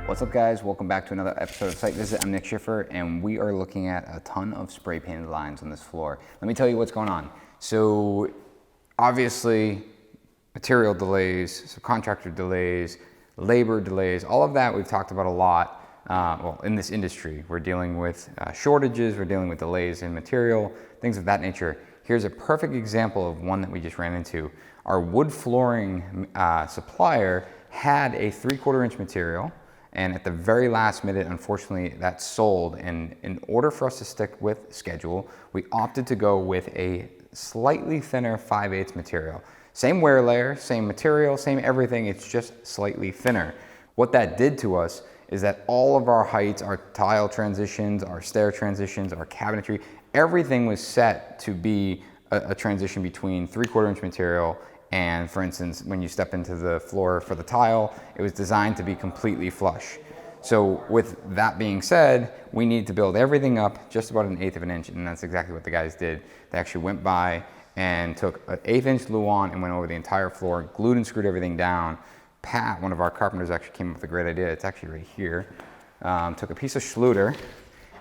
What's up guys, welcome back to another episode of Site Visit. I'm Nick Schiffer and we are looking at a ton of spray painted lines on this floor. Let me tell you what's going on. So obviously material delays, subcontractor delays, labor delays, all of that we've talked about a lot. Well, in this industry, we're dealing with shortages, we're dealing with delays in material, things of that nature. Here's a perfect example of one that we just ran into. Our wood flooring supplier had a 3/4 inch material, and at the very last minute, unfortunately, that sold. And in order for us to stick with schedule, we opted to go with a slightly thinner 5/8 material. Same wear layer, same material, same everything, it's just slightly thinner. What that did to us is that all of our heights, our tile transitions, our stair transitions, our cabinetry, everything was set to be a transition between 3/4 inch material and, for instance, when you step into the floor for the tile, it was designed to be completely flush. So with that being said, we need to build everything up just about 1/8 of an inch, and that's exactly what the guys did. They actually went by and took an 1/8 inch luan and went over the entire floor, glued and screwed everything down. Pat, one of our carpenters, actually came up with a great idea. It's actually right here. Took a piece of Schluter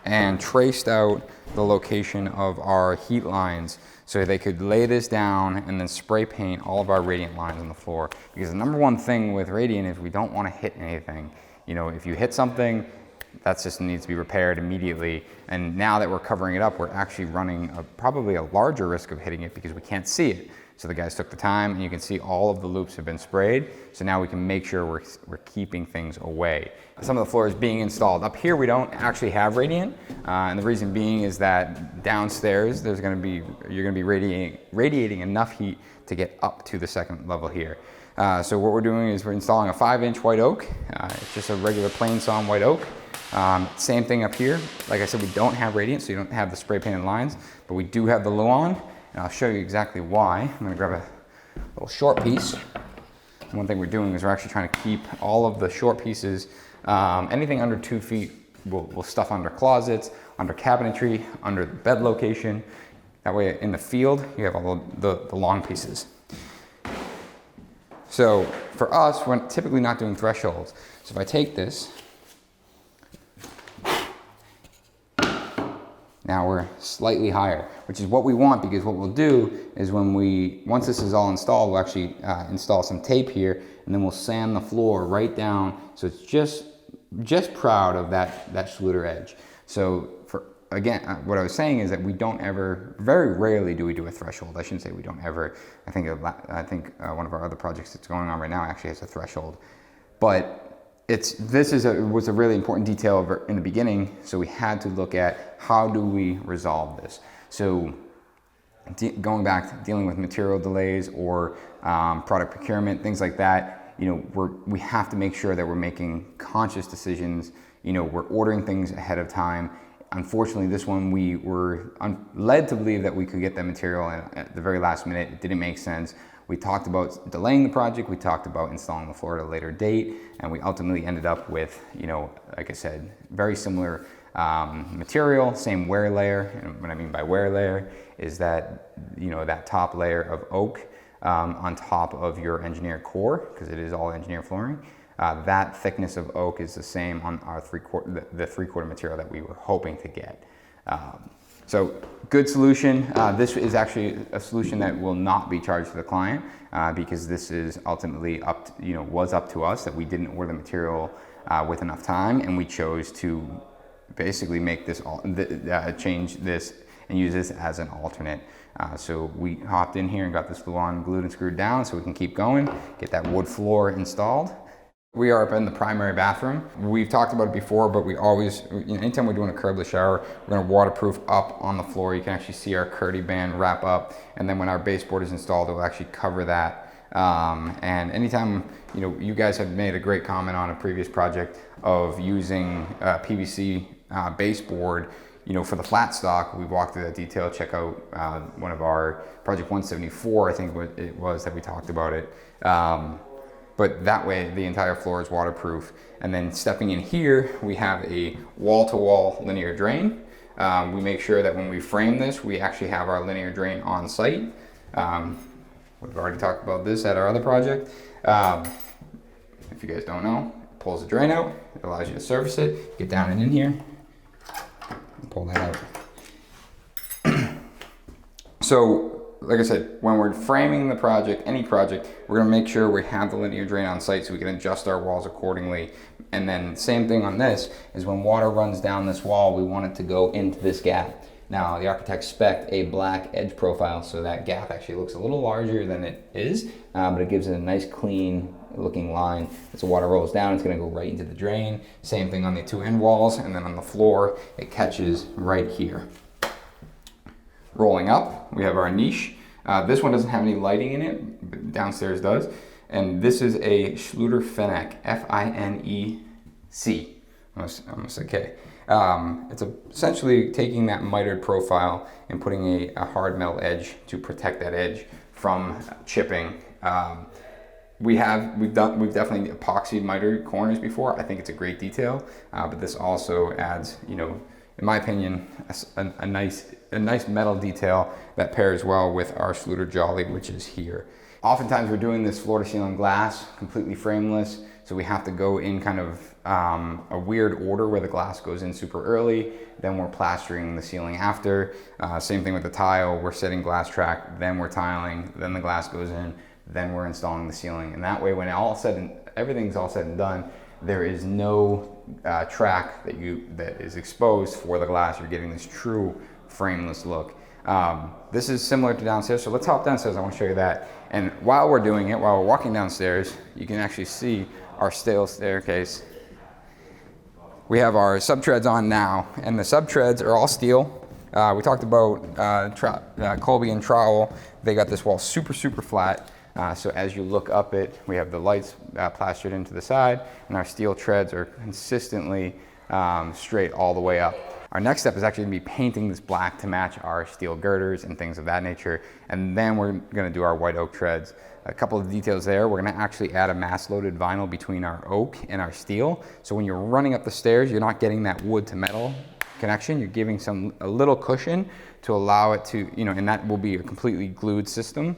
and traced out the location of our heat lines so they could lay this down and then spray paint all of our radiant lines on the floor. Because the number one thing with radiant is we don't want to hit anything. You know, if you hit something, that just needs to be repaired immediately. And now that we're covering it up, we're actually running probably a larger risk of hitting it because we can't see it. So the guys took the time, and you can see all of the loops have been sprayed. So now we can make sure we're keeping things away. Some of the floor is being installed. Up here, we don't actually have radiant. And the reason being is that downstairs, you're gonna be radiating enough heat to get up to the second level here. So what we're doing is we're installing a 5-inch white oak. It's just a regular plain sawn white oak. Same thing up here. Like I said, we don't have radiant, so you don't have the spray painted lines, but we do have the luan. And I'll show you exactly why. I'm gonna grab a little short piece. One thing we're doing is we're actually trying to keep all of the short pieces, anything under 2 feet, we'll stuff under closets, under cabinetry, under the bed location. That way in the field, you have all the long pieces. So for us, we're typically not doing thresholds. So if I take this, now we're slightly higher, which is what we want, because what we'll do is once this is all installed, we'll actually install some tape here, and then we'll sand the floor right down so it's just proud of that Schluter edge. So again, what I was saying is that we don't ever, very rarely do we do a threshold. I shouldn't say we don't ever. I think one of our other projects that's going on right now actually has a threshold, but was a really important detail in the beginning, so we had to look at how do we resolve this. So going back, dealing with material delays or product procurement, things like that, you know, we have to make sure that we're making conscious decisions. You know, we're ordering things ahead of time. Unfortunately, this one we were led to believe that we could get that material, and at the very last minute, it didn't make sense. We talked about delaying the project, we talked about installing the floor at a later date, and we ultimately ended up with, you know, like I said, very similar material, same wear layer. And what I mean by wear layer is that, you know, that top layer of oak on top of your engineered core, because it is all engineered flooring. That thickness of oak is the same on our the 3/4 material that we were hoping to get. So good solution. This is actually a solution that will not be charged to the client because this is ultimately was up to us, that we didn't order the material with enough time, and we chose to basically make this change this and use this as an alternate. So we hopped in here and got this luan glued and screwed down so we can keep going, get that wood floor installed. We are up in the primary bathroom. We've talked about it before, but we always, anytime we're doing a curbless shower, we're gonna waterproof up on the floor. You can actually see our curdy band wrap up, and then when our baseboard is installed, it will actually cover that. And anytime, you know, you guys have made a great comment on a previous project of using PVC baseboard, you know, for the flat stock. We've walked through that detail. Check out one of our project 174, I think it was that we talked about it. But that way the entire floor is waterproof. And then stepping in here, we have a wall-to-wall linear drain. We make sure that when we frame this, we actually have our linear drain on site. We've already talked about this at our other project. If you guys don't know, pulls the drain out, it allows you to service it, get down and in here, and pull that out. So, like I said, when we're framing the project, any project, we're gonna make sure we have the linear drain on site so we can adjust our walls accordingly. And then same thing on this, is when water runs down this wall, we want it to go into this gap. Now, the architect spec'd a black edge profile, so that gap actually looks a little larger than it is, but it gives it a nice clean looking line. As the water rolls down, it's gonna go right into the drain. Same thing on the two end walls, and then on the floor, it catches right here. Rolling up, we have our niche. This one doesn't have any lighting in it, but downstairs does. And this is a Schluter-Fenech, F-I-N-E-C, almost a K. It's essentially taking that mitered profile and putting a hard metal edge to protect that edge from chipping. We've definitely epoxied mitered corners before. I think it's a great detail, but this also adds, you know, in my opinion, a nice metal detail that pairs well with our Schluter Jolly, which is here. Oftentimes we're doing this floor to ceiling glass, completely frameless, so we have to go in kind of a weird order where the glass goes in super early, then we're plastering the ceiling after. Same thing with the tile, we're setting glass track, then we're tiling, then the glass goes in, then we're installing the ceiling. And that way, when everything's all said and done, there is no track that is exposed for the glass. You're getting this true frameless look. This is similar to downstairs, so let's hop downstairs. I want to show you that. And while we're doing it, while we're walking downstairs, you can actually see our steel staircase. We have our sub treads on now, and the sub treads are all steel. We talked about Colby and Trowel. They got this wall super flat. So as you look up it, we have the lights plastered into the side, and our steel treads are consistently straight all the way up. Our next step is actually gonna be painting this black to match our steel girders and things of that nature. And then we're gonna do our white oak treads. A couple of details there, we're gonna actually add a mass loaded vinyl between our oak and our steel. So when you're running up the stairs, you're not getting that wood to metal connection. You're giving a little cushion to allow it to, you know, and that will be a completely glued system.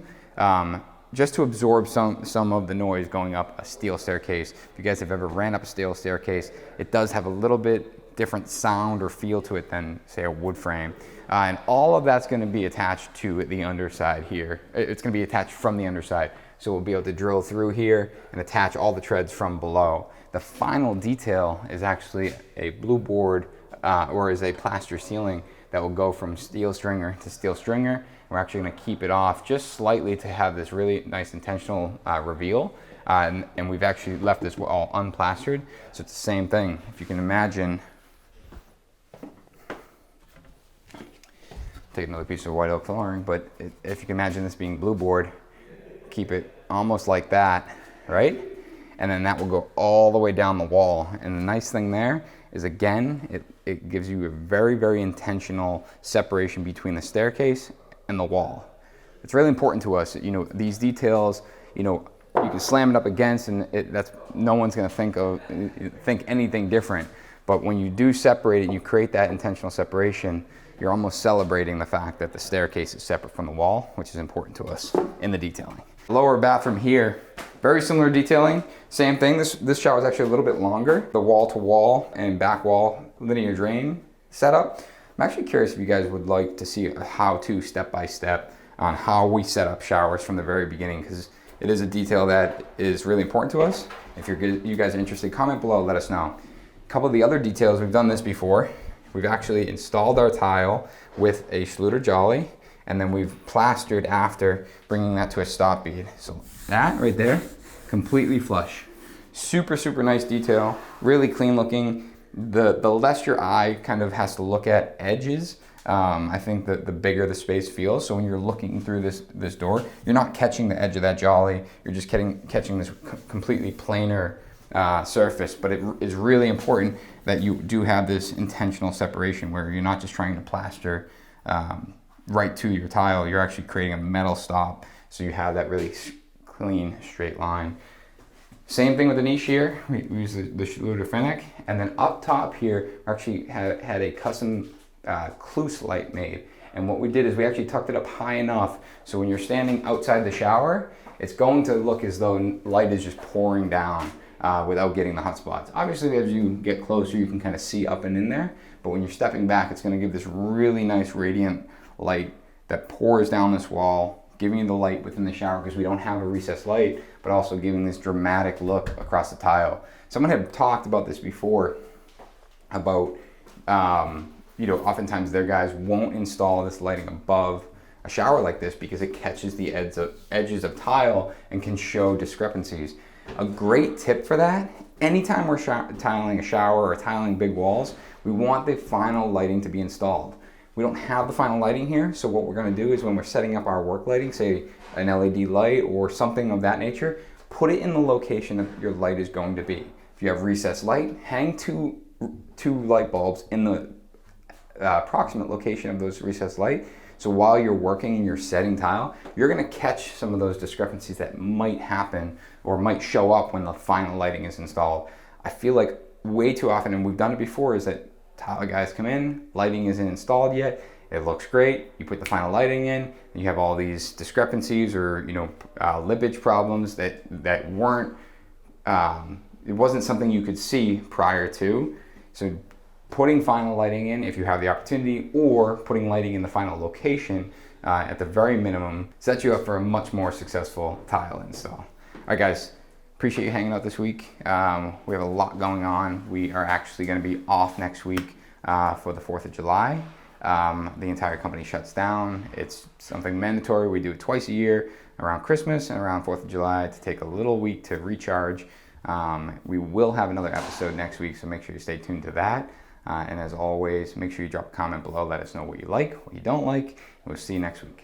Just to absorb some of the noise going up a steel staircase. If you guys have ever ran up a steel staircase, it does have a little bit different sound or feel to it than, say, a wood frame. And all of that's gonna be attached to the underside here. It's gonna be attached from the underside. So we'll be able to drill through here and attach all the treads from below. The final detail is actually a blue board or is a plaster ceiling that will go from steel stringer to steel stringer. We're actually gonna keep it off just slightly to have this really nice intentional reveal. And we've actually left this all unplastered. So it's the same thing. If you can imagine, take another piece of white oak flooring, but if you can imagine this being blue board, keep it almost like that, right? And then that will go all the way down the wall. And the nice thing there is, again, it gives you a very intentional separation between the staircase and the wall. It's really important to us, you know, these details, you know, you can slam it up against and no one's gonna think anything different. But when you do separate it and you create that intentional separation, you're almost celebrating the fact that the staircase is separate from the wall, which is important to us in the detailing. Lower bathroom here, very similar detailing, same thing. This shower is actually a little bit longer. The wall to wall and back wall linear drain setup. I'm actually curious if you guys would like to see a how-to step-by-step on how we set up showers from the very beginning, because it is a detail that is really important to us. If you guys are interested, comment below, let us know. A couple of the other details, we've done this before. We've actually installed our tile with a Schluter Jolly, and then we've plastered after, bringing that to a stop bead. So that right there, completely flush. Super nice detail, really clean looking. The less your eye kind of has to look at edges, I think that the bigger the space feels. So when you're looking through this door, you're not catching the edge of that jolly, you're just catching this completely planar surface. But it is really important that you do have this intentional separation where you're not just trying to plaster right to your tile, you're actually creating a metal stop so you have that really clean straight line. Same thing with the niche here. We use the Schluter-Fenech, and then up top here, we actually had a custom Klus light made. And what we did is we actually tucked it up high enough so when you're standing outside the shower, it's going to look as though light is just pouring down. without getting the hot spots. Obviously, as you get closer, you can kind of see up and in there, but when you're stepping back, it's going to give this really nice radiant light that pours down this wall, giving you the light within the shower because we don't have a recessed light, but also giving this dramatic look across the tile. Someone had talked about this before, about oftentimes their guys won't install this lighting above a shower like this because it catches the edges of tile and can show discrepancies. A great tip for that, anytime we're tiling a shower or tiling big walls, we want the final lighting to be installed. We don't have the final lighting here, so what we're going to do is when we're setting up our work lighting, say an LED light or something of that nature, put it in the location that your light is going to be. If you have recessed light, hang two light bulbs in the approximate location of those recessed light. So while you're working and you're setting tile, you're going to catch some of those discrepancies that might happen or might show up when the final lighting is installed. I feel like way too often, and we've done it before, is that tile guys come in, lighting isn't installed yet, it looks great, you put the final lighting in, and you have all these discrepancies or lippage problems that weren't, it wasn't something you could see prior to. So putting final lighting in if you have the opportunity, or putting lighting in the final location at the very minimum, sets you up for a much more successful tile install. All right guys, appreciate you hanging out this week. We have a lot going on. We are actually going to be off next week for the 4th of July. The entire company shuts down. It's something mandatory. We do it twice a year, around Christmas and around 4th of July, to take a little week to recharge. We will have another episode next week, so make sure you stay tuned to that. And as always, make sure you drop a comment below, let us know what you like, what you don't like, and we'll see you next week.